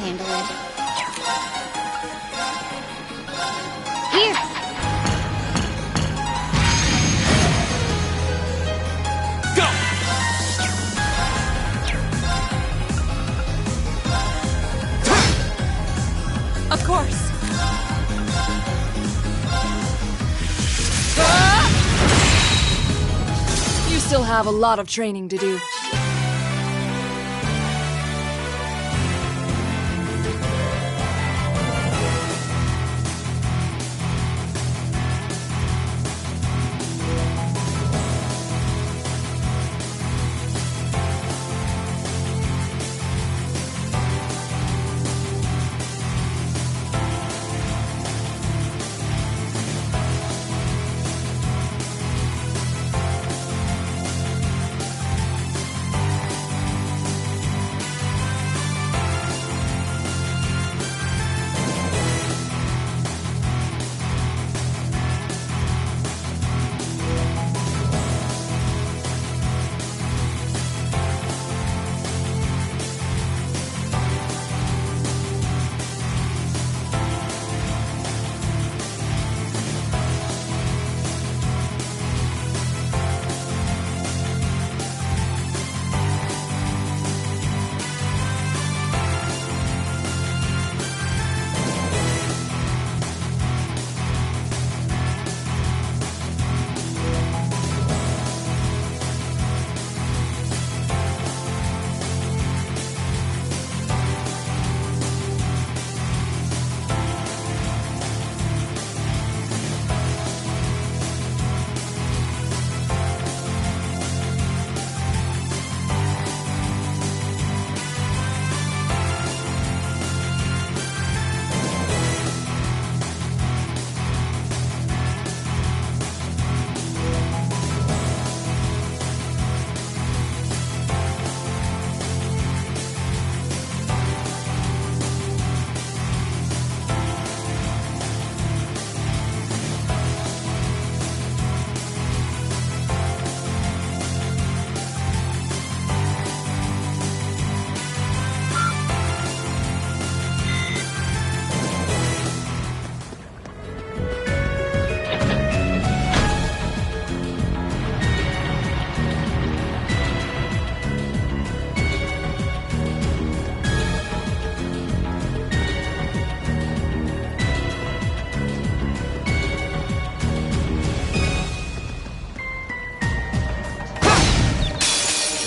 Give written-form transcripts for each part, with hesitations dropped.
handle it. Here! Go! Of course. You still have a lot of training to do.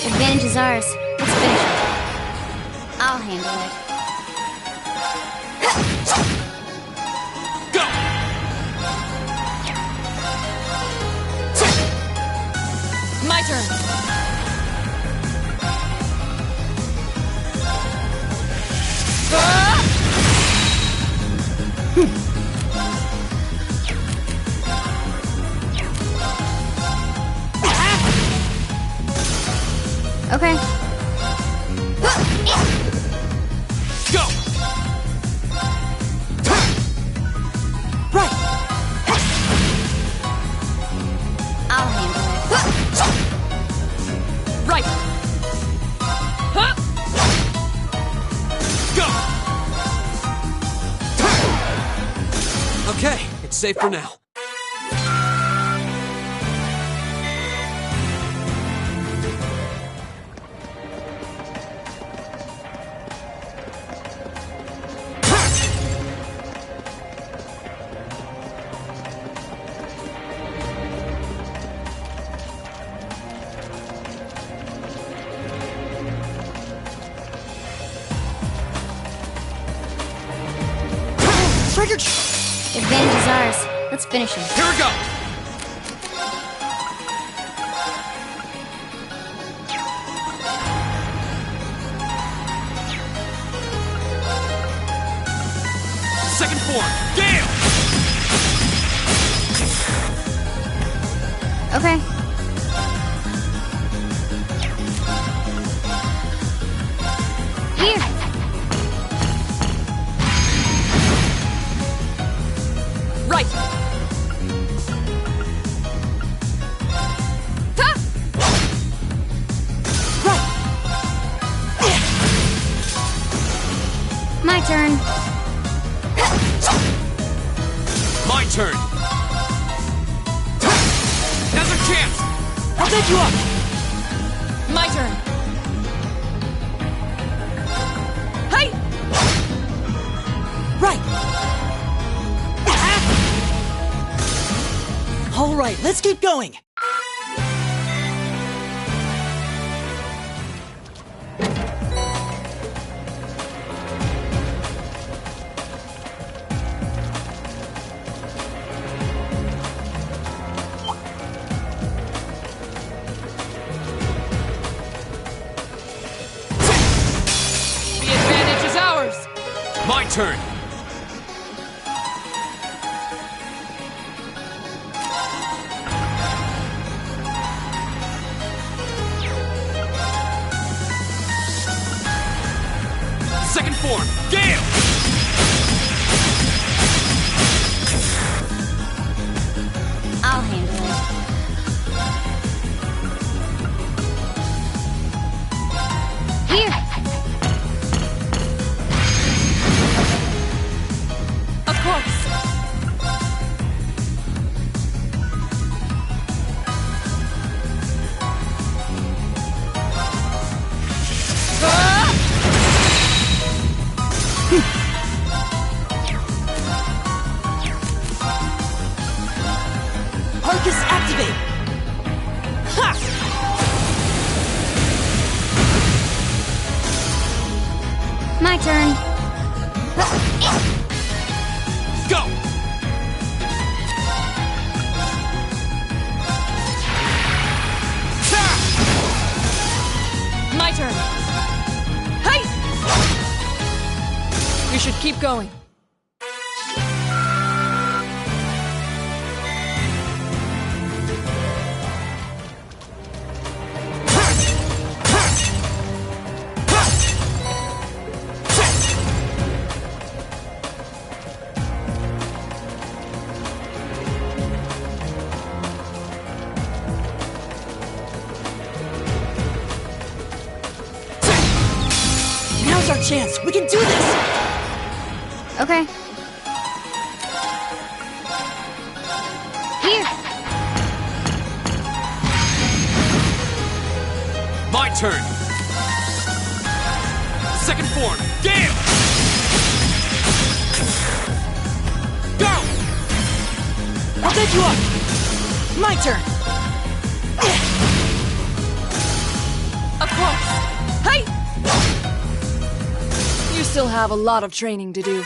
Advantage is ours. Let's finish it. I'll handle it. Go! My turn. Okay. Go! Right. I'll handle it. Right. Huh? Go! Okay, it's safe for now. Advantage is ours. Let's finish him. Here we go! Second form, Gale! Okay. Here. Right. Ha! Right. My turn. My turn. Now's our chance. I'll take you up! My turn. Hey! Right! All right, let's keep going! The advantage is ours! My turn. Second form, Gale! I'll handle it. Here. Of course. Arcus, activate! Ha! My turn. Go! My turn. Hey! We should keep going. Now's our chance! We can do this! Okay. Here. My turn. Second form, Gale! Go! I'll take you up! My turn! Of course. Hey! You still have a lot of training to do.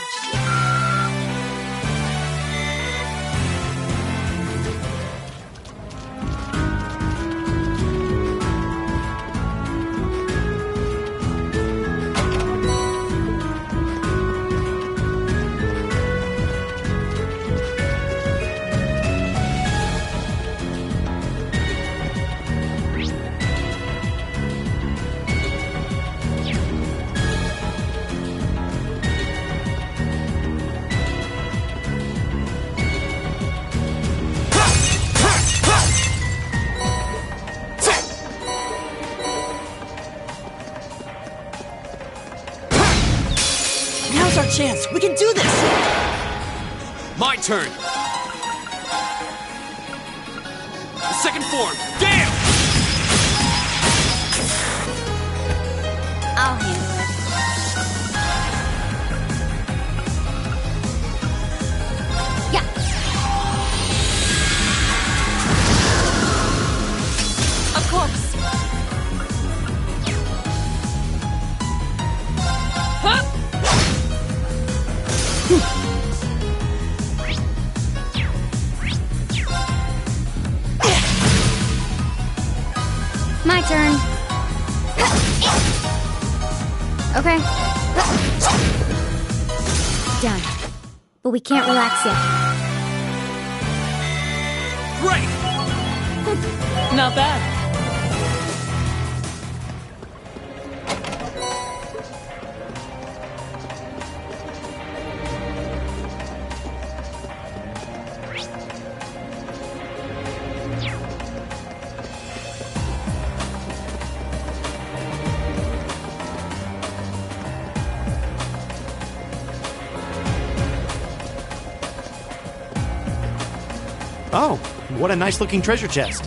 Now's our chance! We can do this! My turn. Second form, Gale! I'll handle it. Yeah. Of course. Huh? My turn. Okay. Done. But we can't relax yet. Great! Not bad. Oh, what a nice looking treasure chest.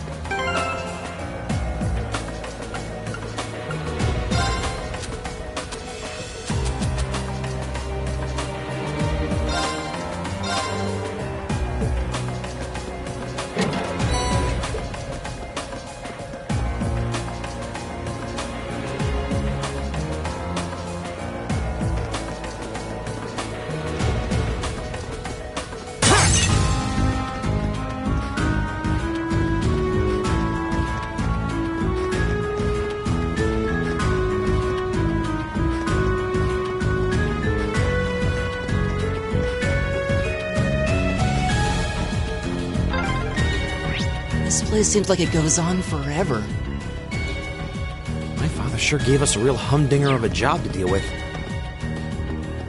This place seems like it goes on forever. My father sure gave us a real humdinger of a job to deal with.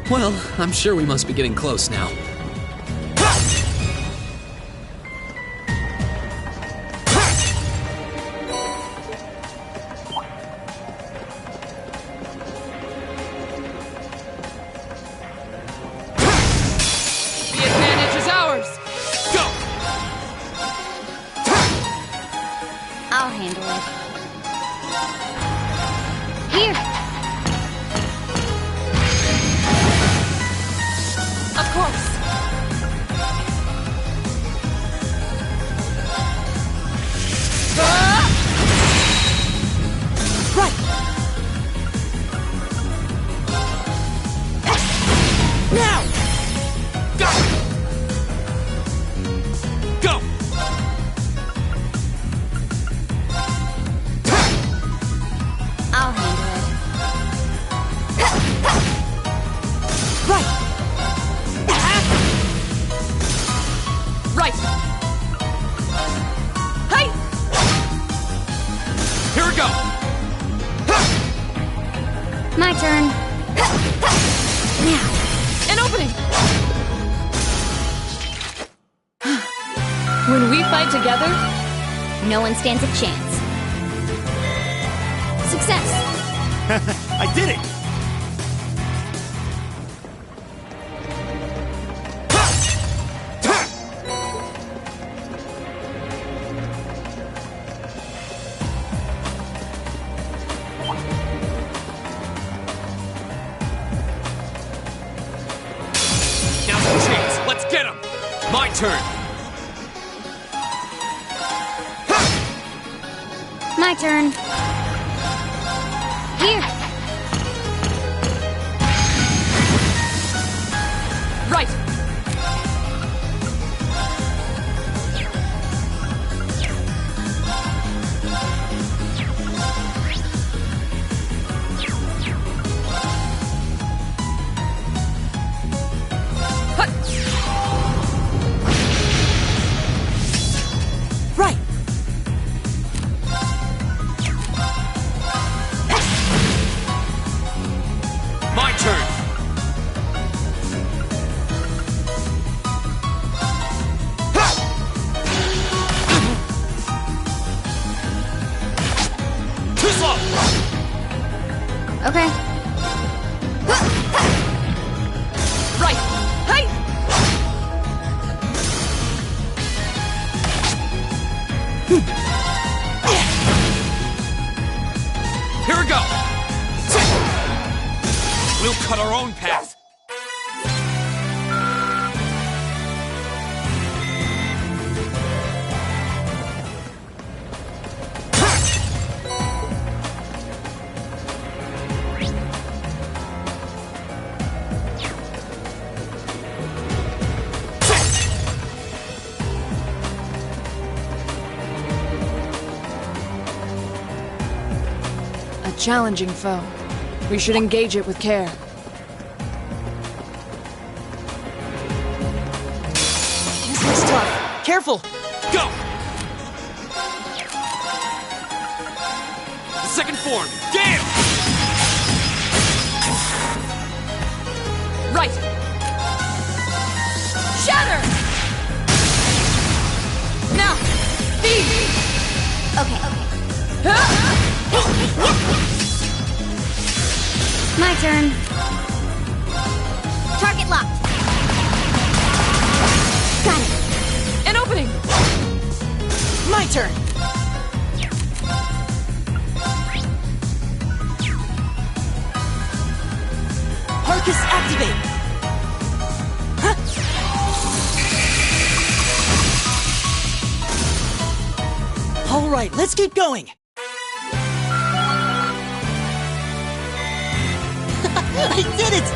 Well, I'm sure we must be getting close now. The advantage is ours! Go! I'll handle it. Here! Of course! Right! Now! Go! Go! I'll handle it. Right! Right! Hey! Here we go! My turn. Now. An opening! When we fight together, No one stands a chance. Success. I did it! Now's the chance. Let's get him. My turn. My turn. Here. right! Hut! Right! My turn. Too slow. Okay. Right! Hey! Here we go. We'll cut our own path. A challenging foe. We should engage it with care. This looks tough. Careful! Go. Second form. Gale. Right! Shatter! Now! Feed! Okay. Huh? My turn. Target locked. Got it. An opening! turn. Arcus activate. Huh? All right, let's keep going. I did it!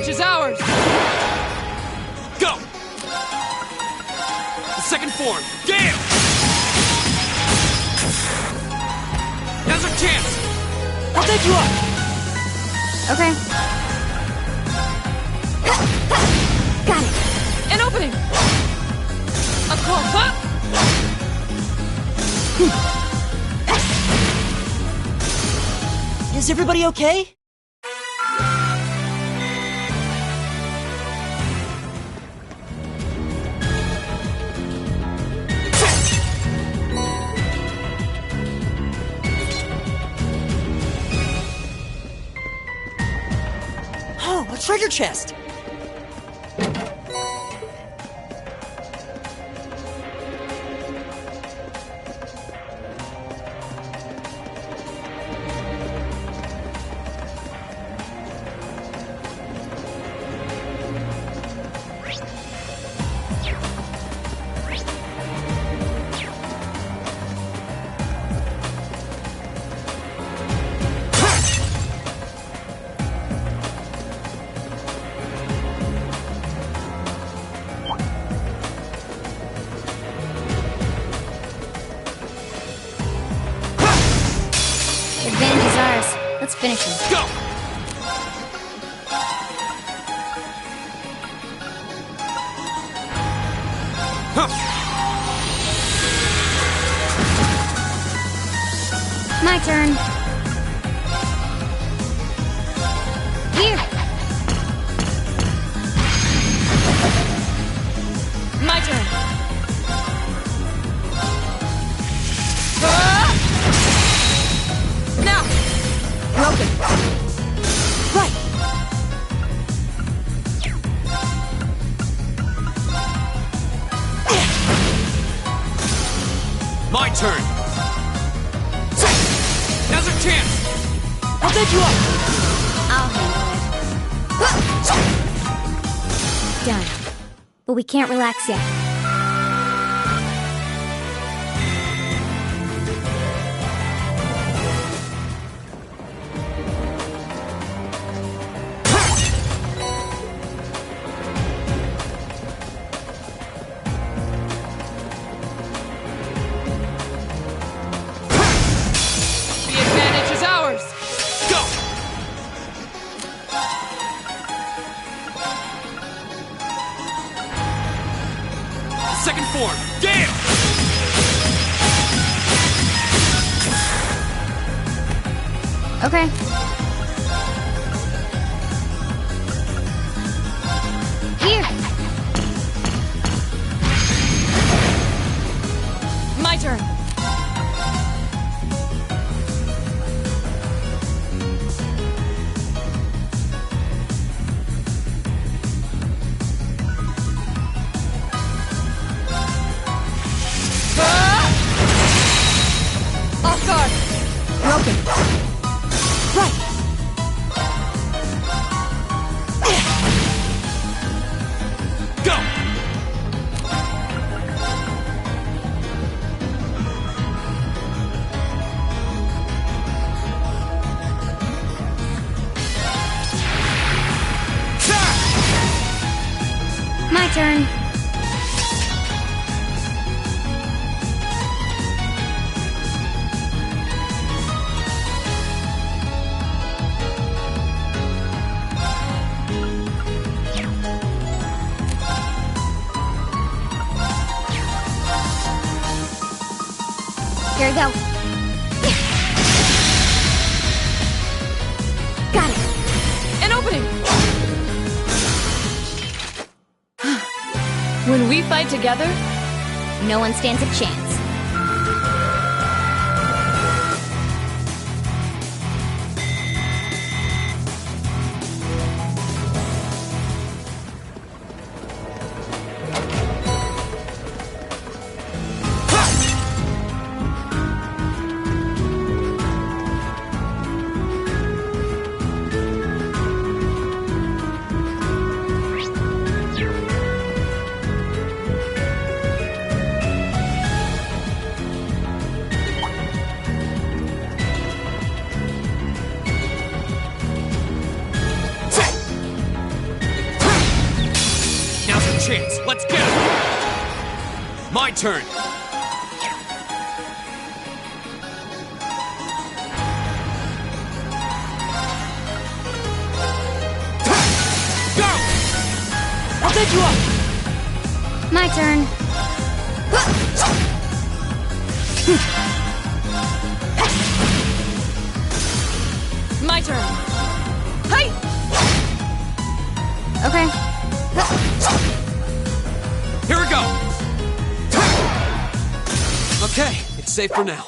Is ours! Go! The second form, Gale! Now's our chance! I'll take you up! Okay. Got it. An opening! A call, huh? Is everybody okay? Oh, a treasure chest! Advantage is ours. Let's finish him. Go! My turn. Here. My turn. Now! Broken. Right. My turn! Now's our chance! I'll take you up! I'll handle it. Done. But we can't relax yet. The advantage is ours! Go! Second form, Gale! Okay. Here. My turn. Off guard. Broken. Right. Go! My turn. Here we go. Got it. An opening! When we fight together, No one stands a chance. Now's the chance. Let's get it. My turn. Go! I'll set you up! My turn. my turn. Hey! Okay. Here we go. Okay, it's safe for now.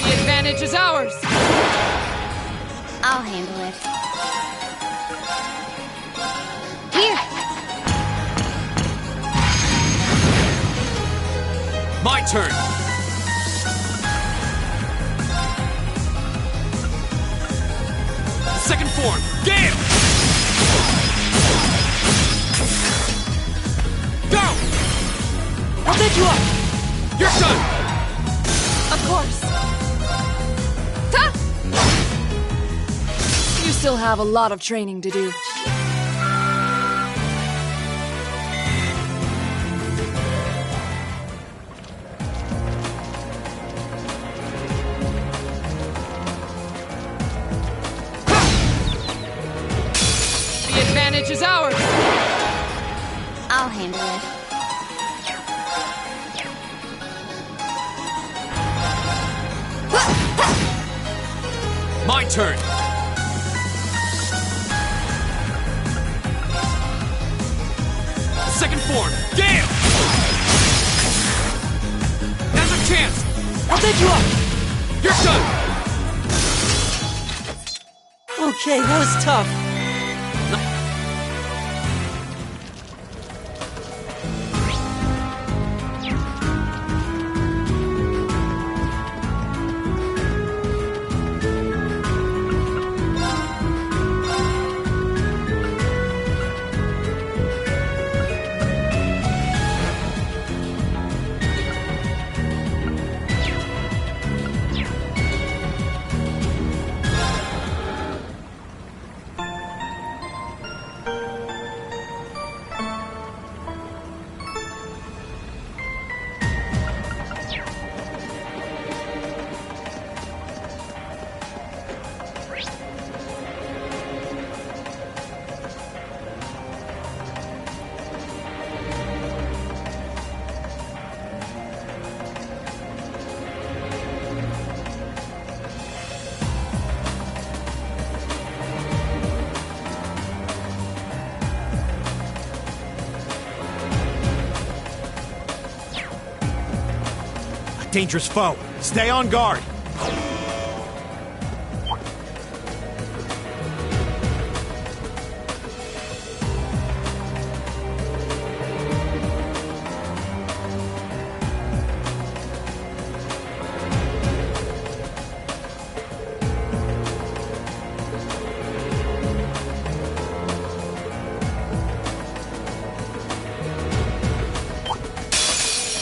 Advantage is ours. I'll handle it. Here. My turn. Second form. Gale! Go! I'll set you up! You're done! Of course. Ha! You still have a lot of training to do. The advantage is ours. I'll handle it. My turn. Second form. Gale! Now's a chance. I'll set you up! You're done! Okay, that was tough. dangerous foe. Stay on guard.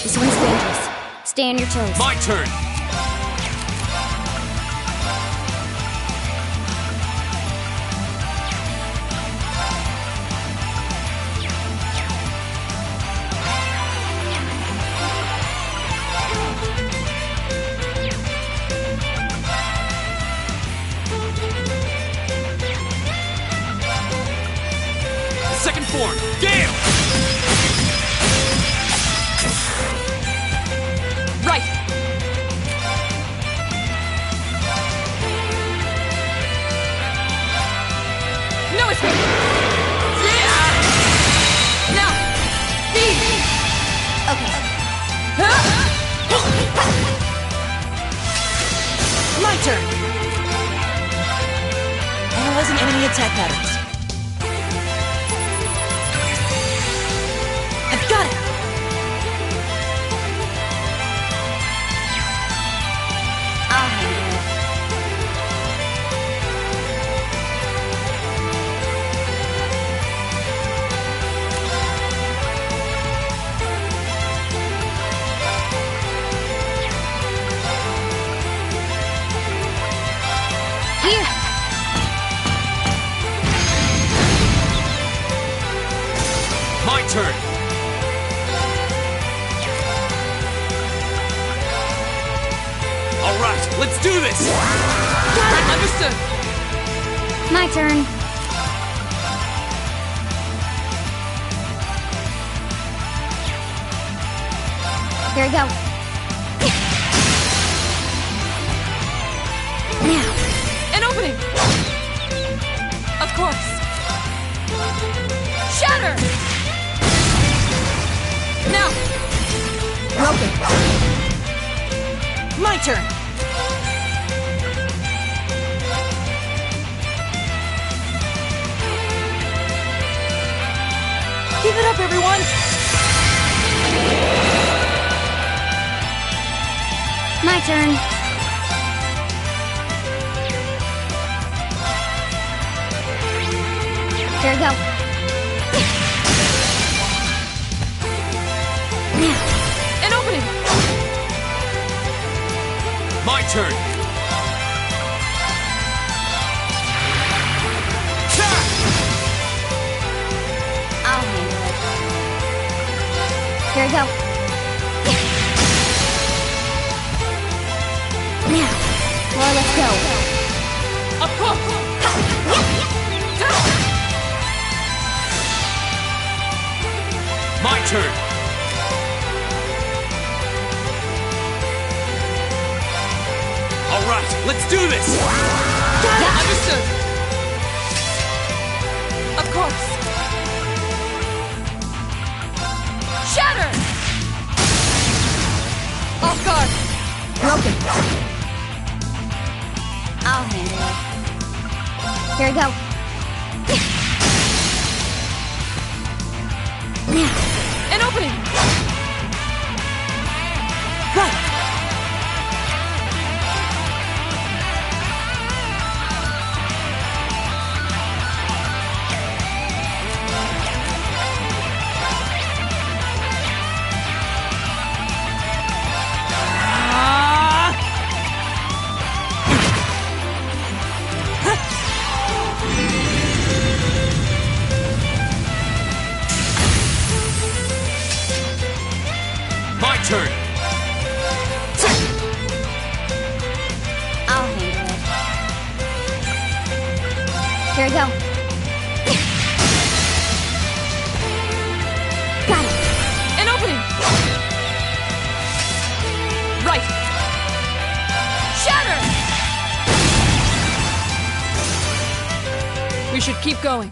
This one's dangerous. Stay on your toes. My turn! Second form, Gale! Right! No escape! Yeah! Now! Speed! Okay. My turn! Analyzing enemy attack patterns. I've got it! I'll handle it. Here! My turn! Alright, let's do this! Understood! My turn. Here we go. Now. An opening! Of course! Shatter! Now! Broken. My turn! Give it up, everyone! My turn. Here we go. Now. An opening! My turn! I'll handle it. Here we go. Now. More, let's go. Of course! My turn! Alright, let's do this! Understood! Of course! Shatter! Off guard! Broken. I'll handle it. Here we go. Now. An opening! Right! My turn! I'll handle it. Here we go. Got it. An opening! Right! Shatter! We should keep going.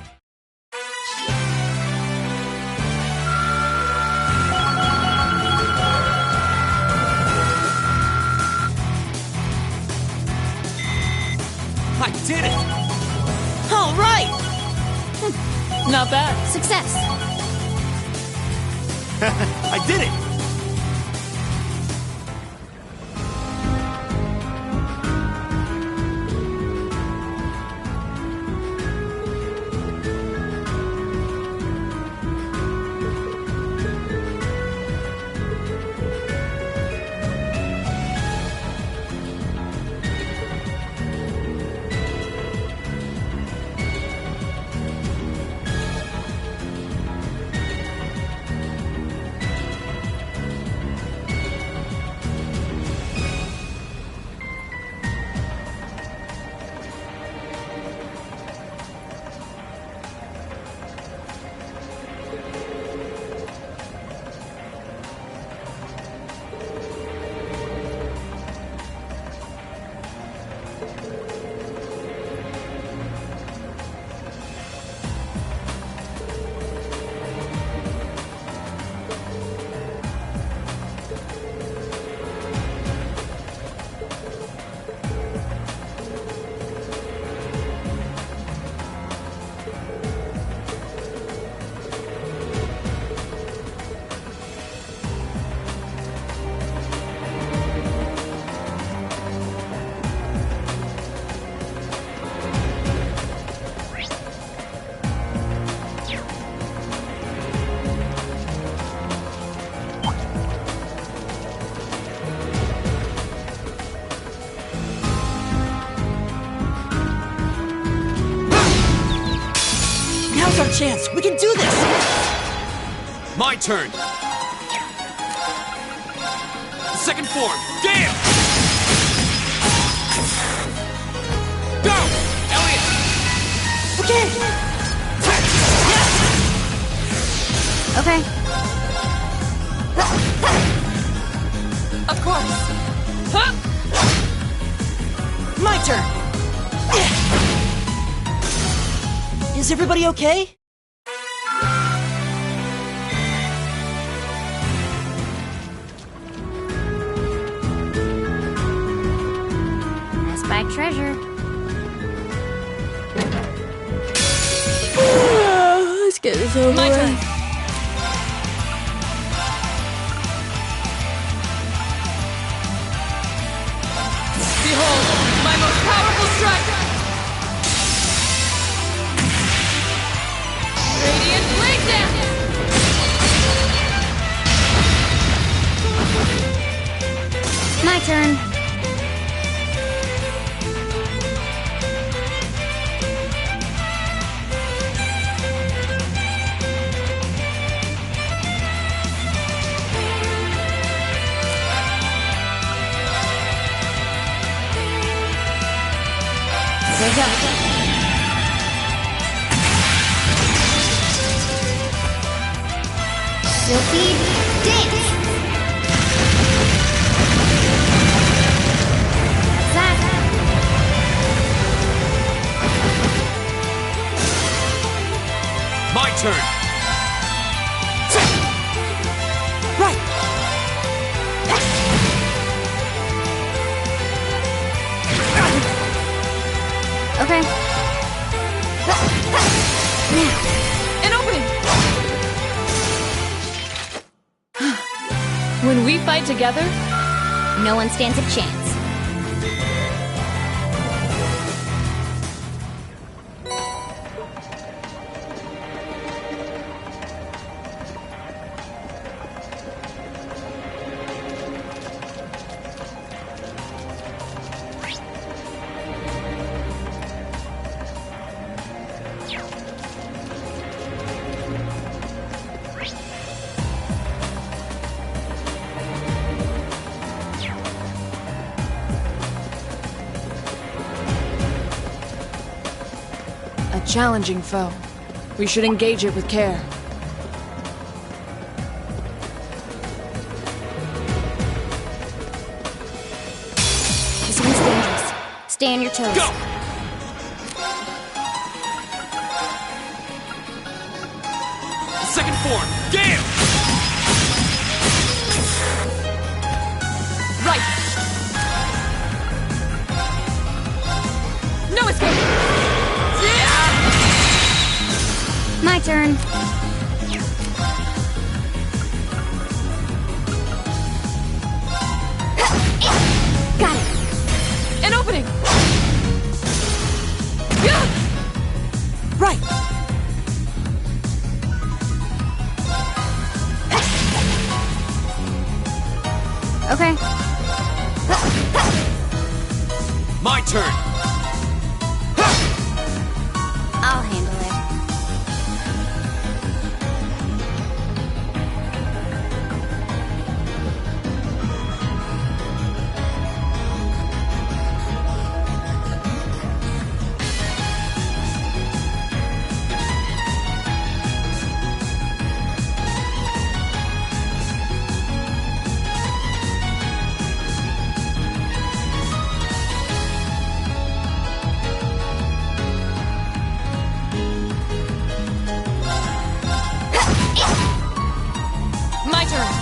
I did it! All right! Not bad. Success. I did it! Now's our chance. We can do this. My turn! Second form, Gale! Go! Elliot! Okay. Okay. Of course. Huh? My turn. Is everybody okay? Let's buy treasure. Let's get this over My turn. Behold, my most powerful strike! Radiant Blade Dance! My turn. Here we go. Silky dance. That's that. My turn! Right. Okay. An opening! When we fight together, No one stands a chance. A challenging foe. We should engage it with care. This one's dangerous. Stay on your toes. Go! Second form, Gale! right! No escape! turn. Got it. An opening! Yeah! Right! Okay. My turn! I'll handle it. My turn!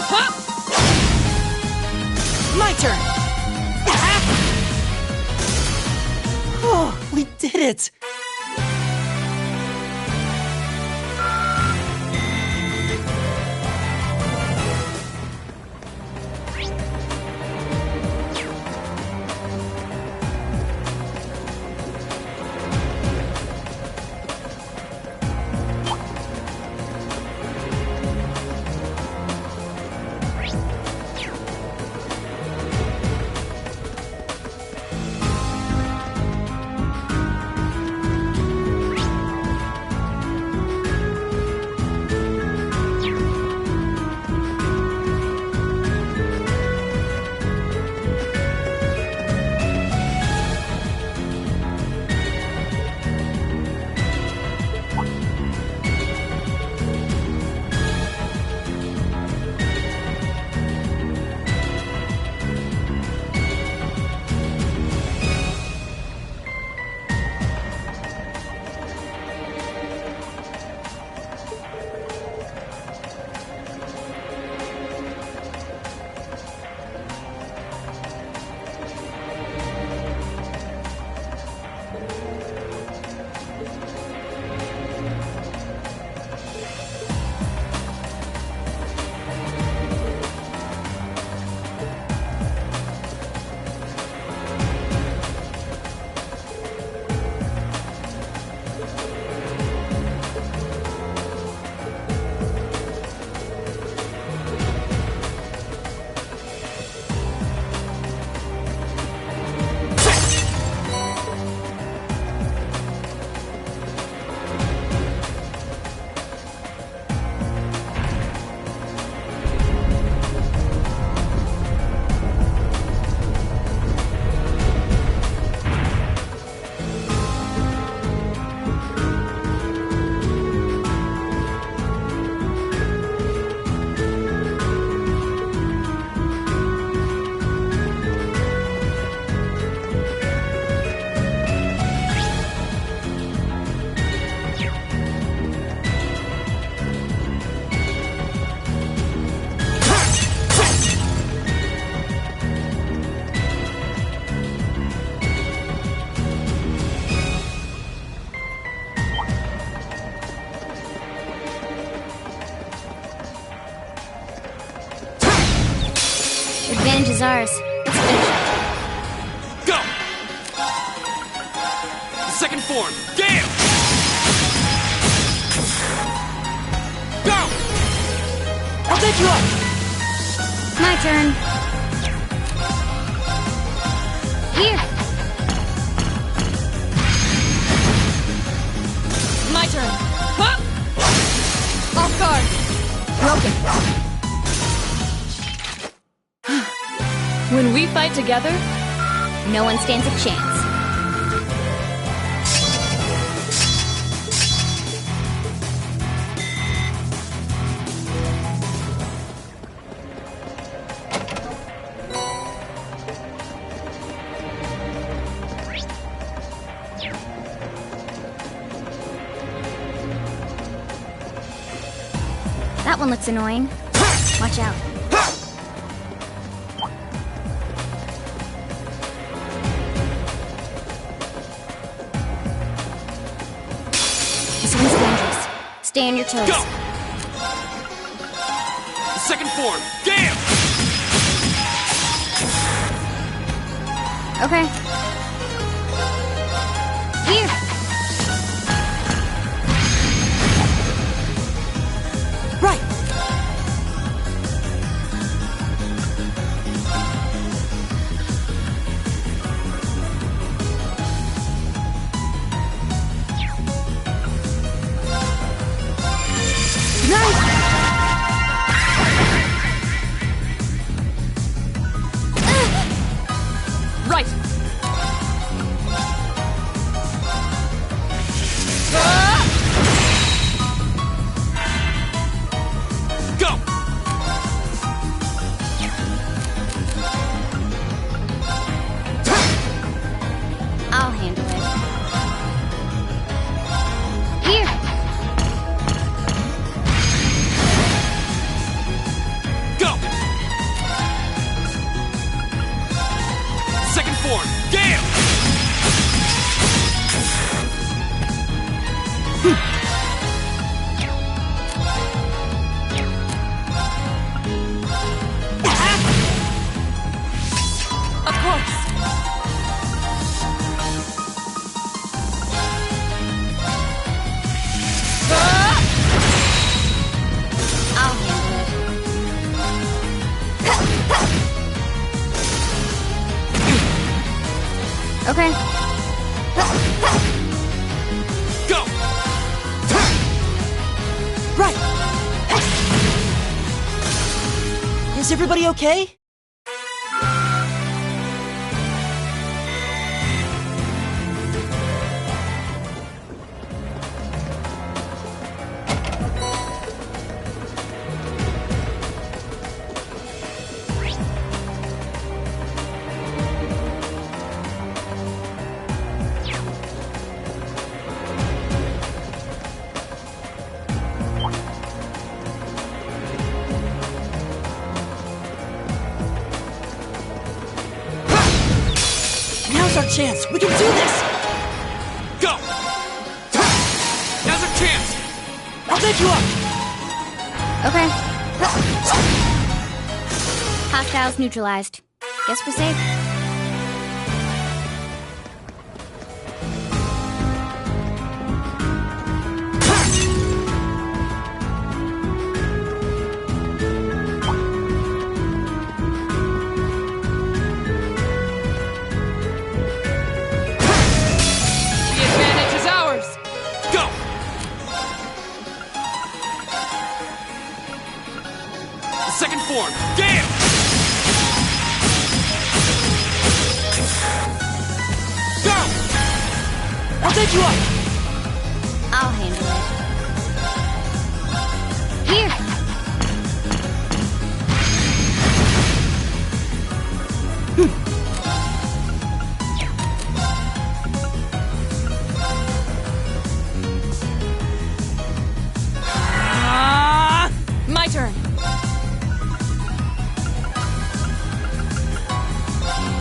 Huh? My turn! Oh, we did it! Advantage is ours. Let's finish it. Go! Second form, Gale! Go! I'll take you up! My turn. Here. My turn! Huh? Off guard! Broken. When we fight together, No one stands a chance. That one looks annoying. Watch out. This one's dangerous. Stay on your toes. Go! Second form, Gale! Okay. Here. Right! Right! Go! I'll handle it. Here. Go! Second form, Gale! Of course! I'll handle it. Okay. Go! Right! Is everybody okay? Now's our chance. We can do this. Go! Now's our chance! I'll take you up. Okay. Hostiles neutralized. Guess we're safe. The advantage is ours! Go! Second form, Gale! Go! I'll take you up. I'll handle it. Here. My turn!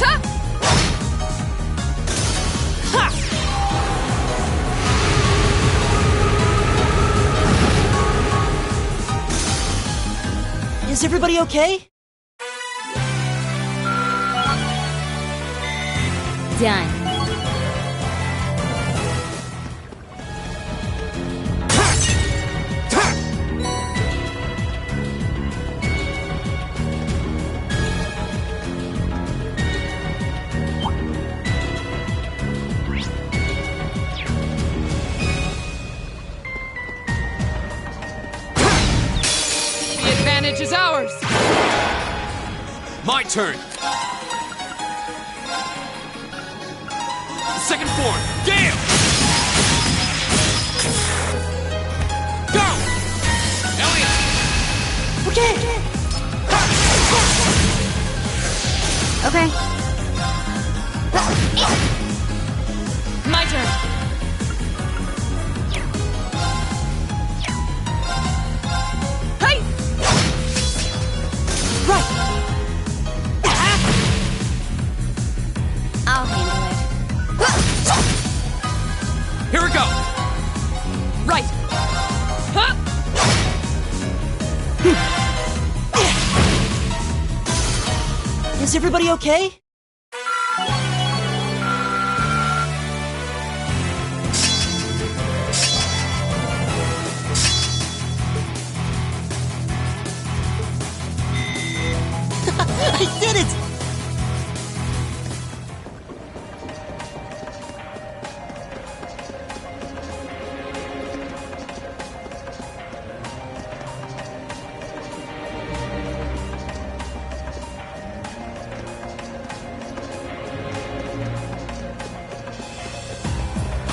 Ha! Ha! Is everybody okay? Done. The advantage is ours! My turn! Second form, Gale! Go! Elliot! Okay. Okay. My turn! Hey! Right. I'll handle it. Is everybody okay? I did it!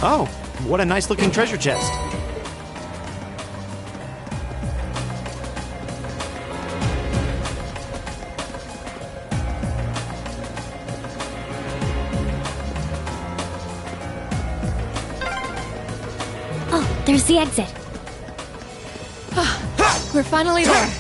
Oh, what a nice looking treasure chest. Oh, there's the exit. We're finally there.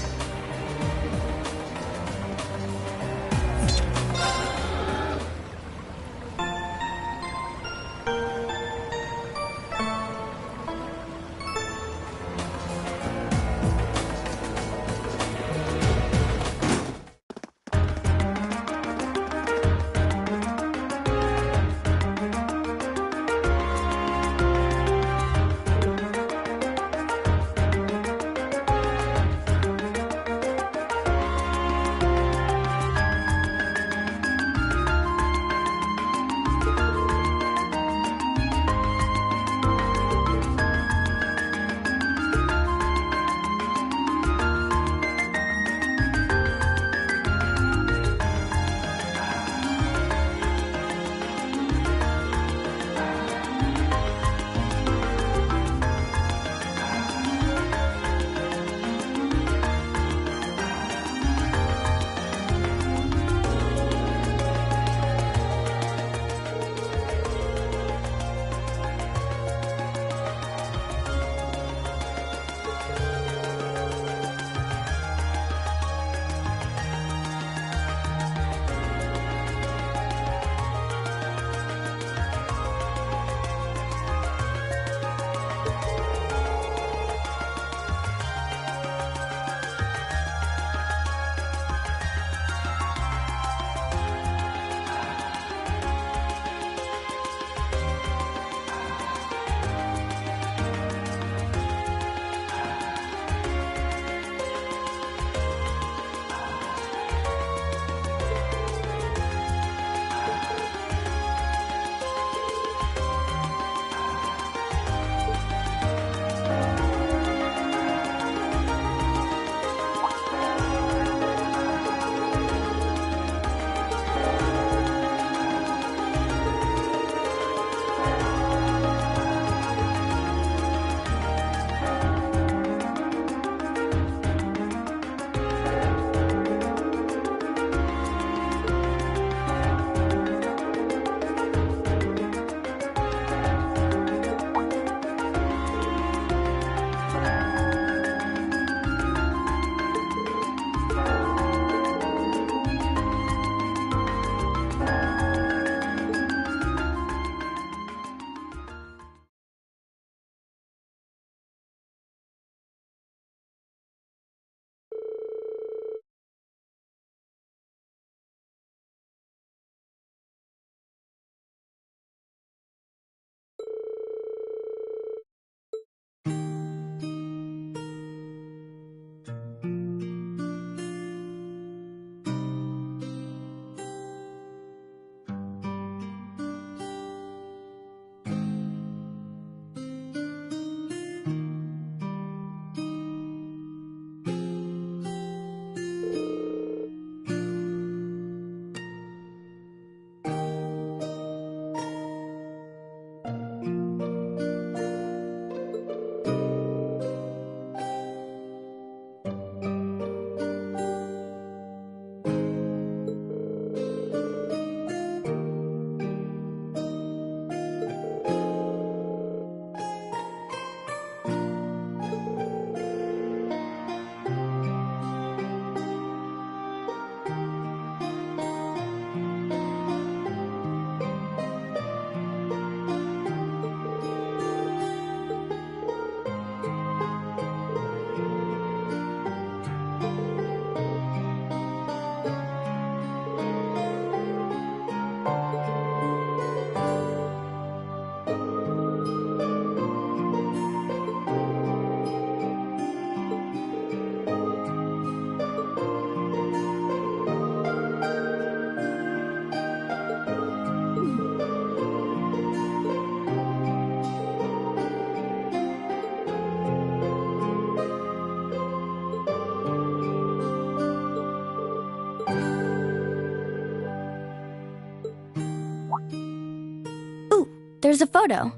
there's a photo.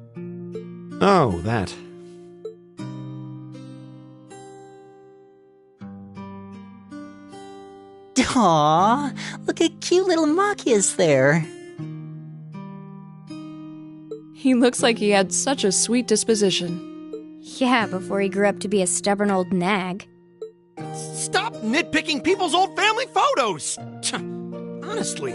Oh, that. Aw, look at cute little Machias there. He looks like he had such a sweet disposition. Yeah, before he grew up to be a stubborn old nag. Stop nitpicking people's old family photos! Honestly.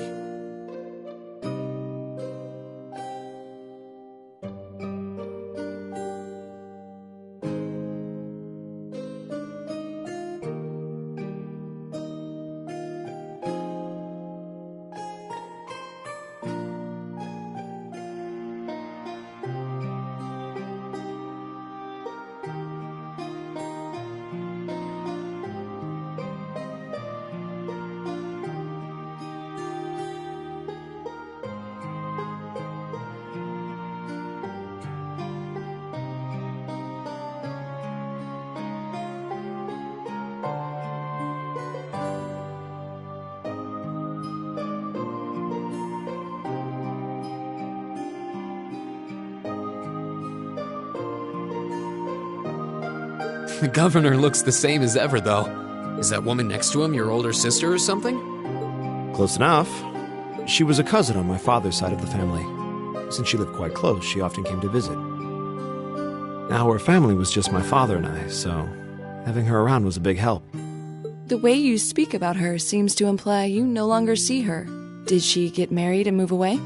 The governor looks the same as ever, though. Is that woman next to him your older sister or something? Close enough. She was a cousin on my father's side of the family. Since she lived quite close, she often came to visit. Now, her family was just my father and I, so having her around was a big help. The way you speak about her seems to imply you no longer see her. Did she get married and move away?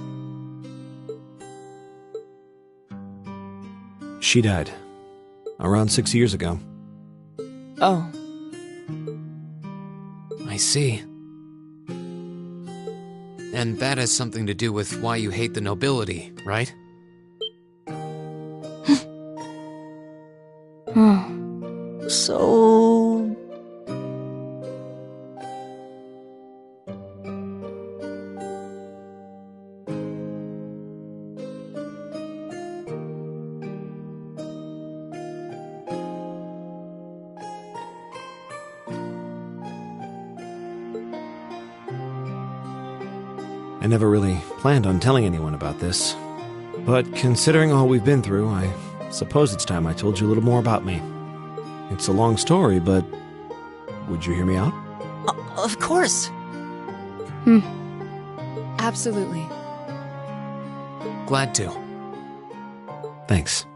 She died. Around 6 years ago. Oh. I see. And that has something to do with why you hate the nobility, right? So... I never really planned on telling anyone about this. But considering all we've been through, I suppose it's time I told you a little more about me. It's a long story, but would you hear me out? Of course. Absolutely. Glad to. Thanks.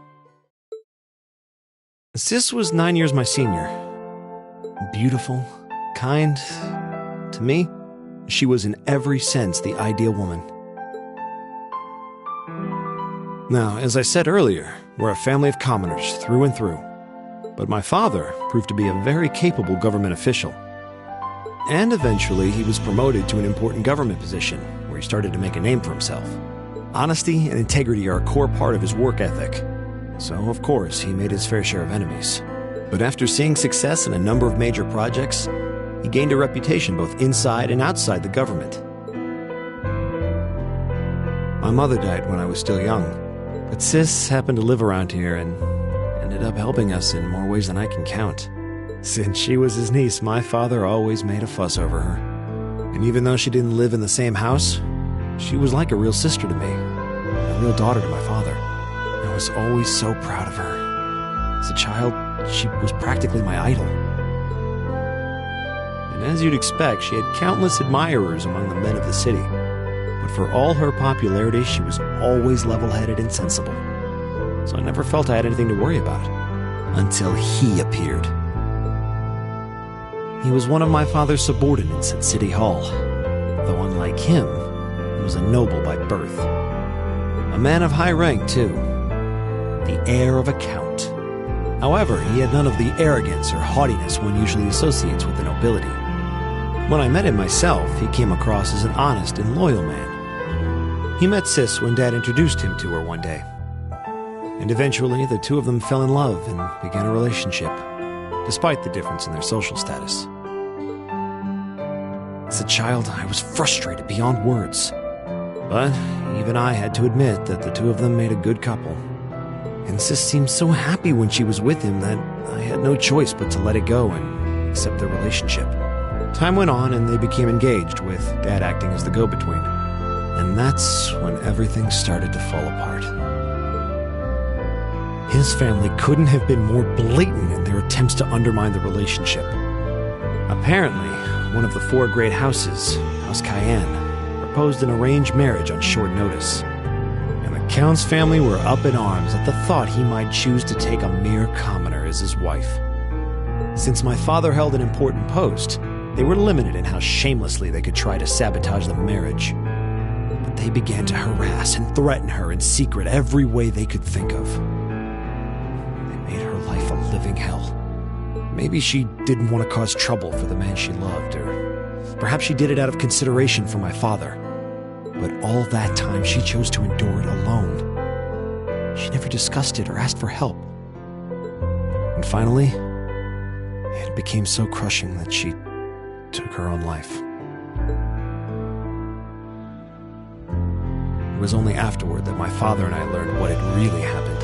Sis was 9 years my senior. Beautiful, kind. To me, she was in every sense the ideal woman. Now, as I said earlier, we're a family of commoners through and through. But my father proved to be a very capable government official. And eventually, he was promoted to an important government position, where he started to make a name for himself. Honesty and integrity are a core part of his work ethic. So, of course, he made his fair share of enemies. But after seeing success in a number of major projects, he gained a reputation both inside and outside the government. My mother died when I was still young, but Sis happened to live around here and ended up helping us in more ways than I can count. Since she was his niece, my father always made a fuss over her. And even though she didn't live in the same house, she was like a real sister to me, a real daughter to my father. I was always so proud of her. As a child, she was practically my idol. And as you'd expect, she had countless admirers among the men of the city. But for all her popularity, she was always level-headed and sensible. So I never felt I had anything to worry about. Until he appeared. He was one of my father's subordinates at City Hall. Though unlike him, he was a noble by birth. A man of high rank, too. The heir of a count. However, he had none of the arrogance or haughtiness one usually associates with the nobility. When I met him myself, he came across as an honest and loyal man. He met Sis when Dad introduced him to her one day. And eventually, the two of them fell in love and began a relationship, despite the difference in their social status. As a child, I was frustrated beyond words. But even I had to admit that the two of them made a good couple. And Sis seemed so happy when she was with him that I had no choice but to let it go and accept their relationship. Time went on and they became engaged, with Dad acting as the go-between. And that's when everything started to fall apart. His family couldn't have been more blatant in their attempts to undermine the relationship. Apparently, one of the 4 great houses, House Cayenne, proposed an arranged marriage on short notice. And the Count's family were up in arms at the thought he might choose to take a mere commoner as his wife. Since my father held an important post, they were limited in how shamelessly they could try to sabotage the marriage. But they began to harass and threaten her in secret every way they could think of. They made her life a living hell. Maybe she didn't want to cause trouble for the man she loved, or perhaps she did it out of consideration for my father. But all that time, she chose to endure it alone. She never discussed it or asked for help. And finally, it became so crushing that she took her own life. It was only afterward that my father and I learned what had really happened.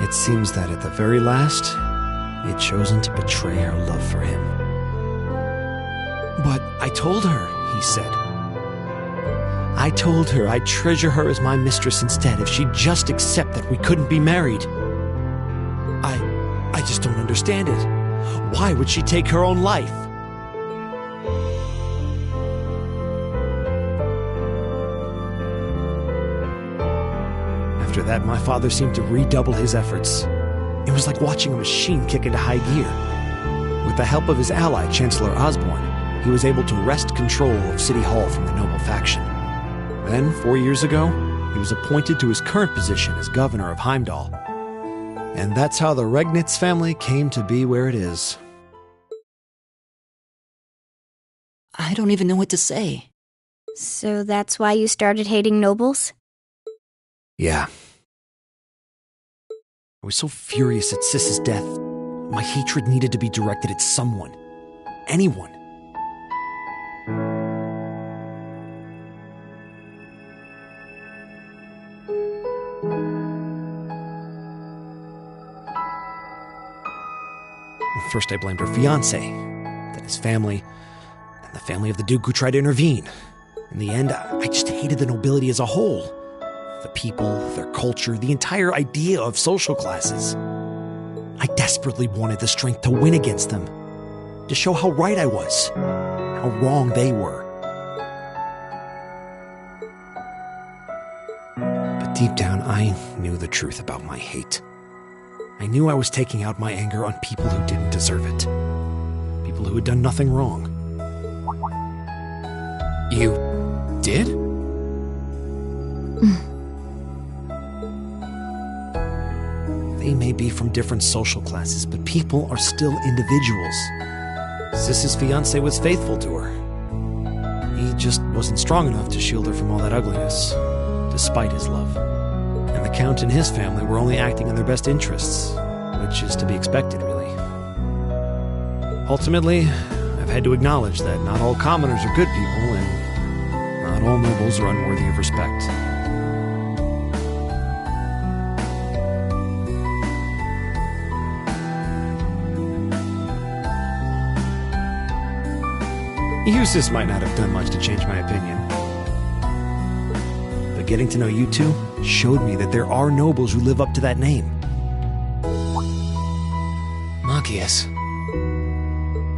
It seems that at the very last, he had chosen to betray her love for him. "But I told her," he said. "I told her I'd treasure her as my mistress instead if she'd just accept that we couldn't be married. I just don't understand it. Why would she take her own life?" After that, my father seemed to redouble his efforts. It was like watching a machine kick into high gear. With the help of his ally, Chancellor Osborne, he was able to wrest control of City Hall from the noble faction. Then, 4 years ago, he was appointed to his current position as governor of Heimdall. And that's how the Regnitz family came to be where it is. I don't even know what to say. So that's why you started hating nobles? Yeah. I was so furious at Sis's death. My hatred needed to be directed at someone. Anyone. First, I blamed her fiancé, then his family, and the family of the Duke who tried to intervene. In the end, I just hated the nobility as a whole. The people, their culture, the entire idea of social classes. I desperately wanted the strength to win against them, to show how right I was, how wrong they were. But deep down, I knew the truth about my hate. I knew I was taking out my anger on people who didn't deserve it. People who had done nothing wrong. You did? They may be from different social classes, but people are still individuals. Sis's fiancé was faithful to her. He just wasn't strong enough to shield her from all that ugliness, despite his love. And the Count and his family were only acting in their best interests, which is to be expected, really. Ultimately, I've had to acknowledge that not all commoners are good people, and not all nobles are unworthy of respect. Eustace might not have done much to change my opinion. But getting to know you two showed me that there are nobles who live up to that name. Machias.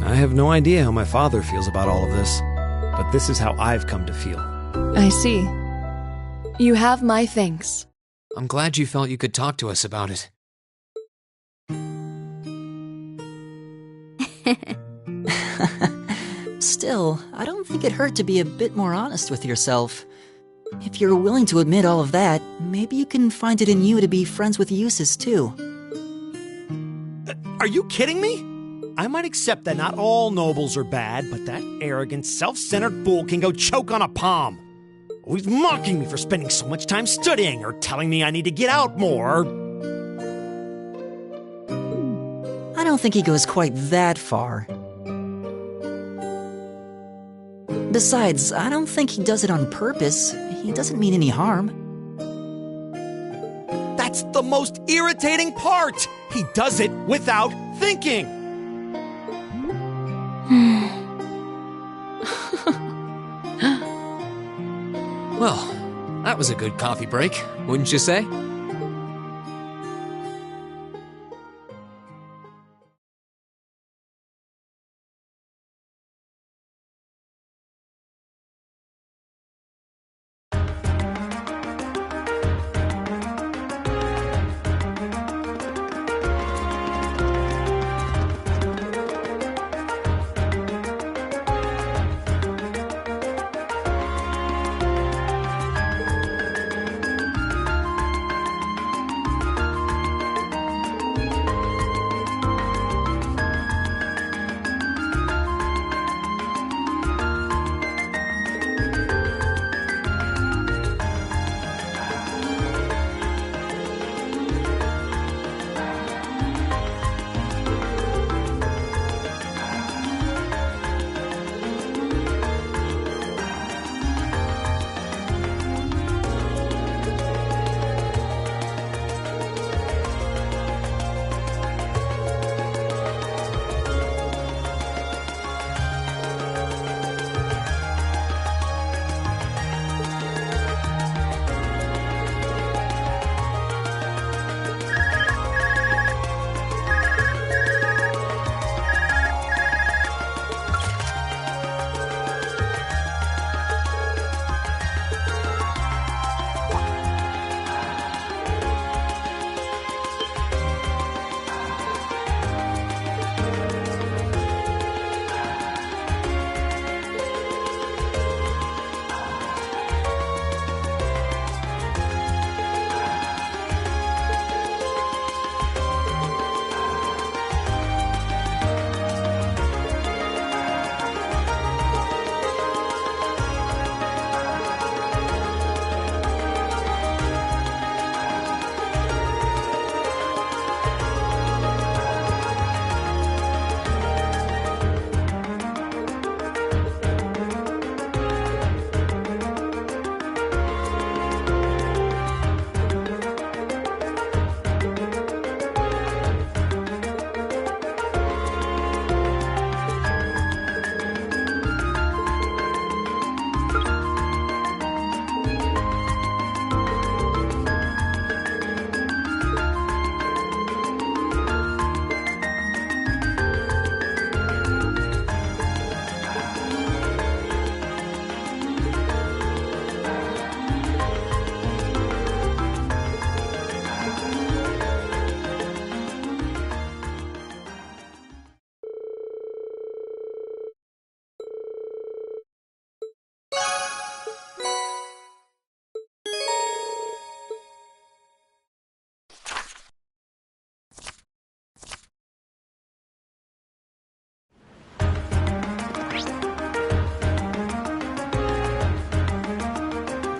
I have no idea how my father feels about all of this, but this is how I've come to feel. I see. You have my thanks. I'm glad you felt you could talk to us about it. Still, I don't think it hurt to be a bit more honest with yourself. If you're willing to admit all of that, maybe you can find it in you to be friends with Eustace, too. Are you kidding me? I might accept that not all nobles are bad, but that arrogant, self-centered fool can go choke on a palm. Always mocking me for spending so much time studying, or telling me I need to get out more. I don't think he goes quite that far. Besides, I don't think he does it on purpose. He doesn't mean any harm. That's the most irritating part! He does it without thinking! Well, that was a good coffee break, wouldn't you say?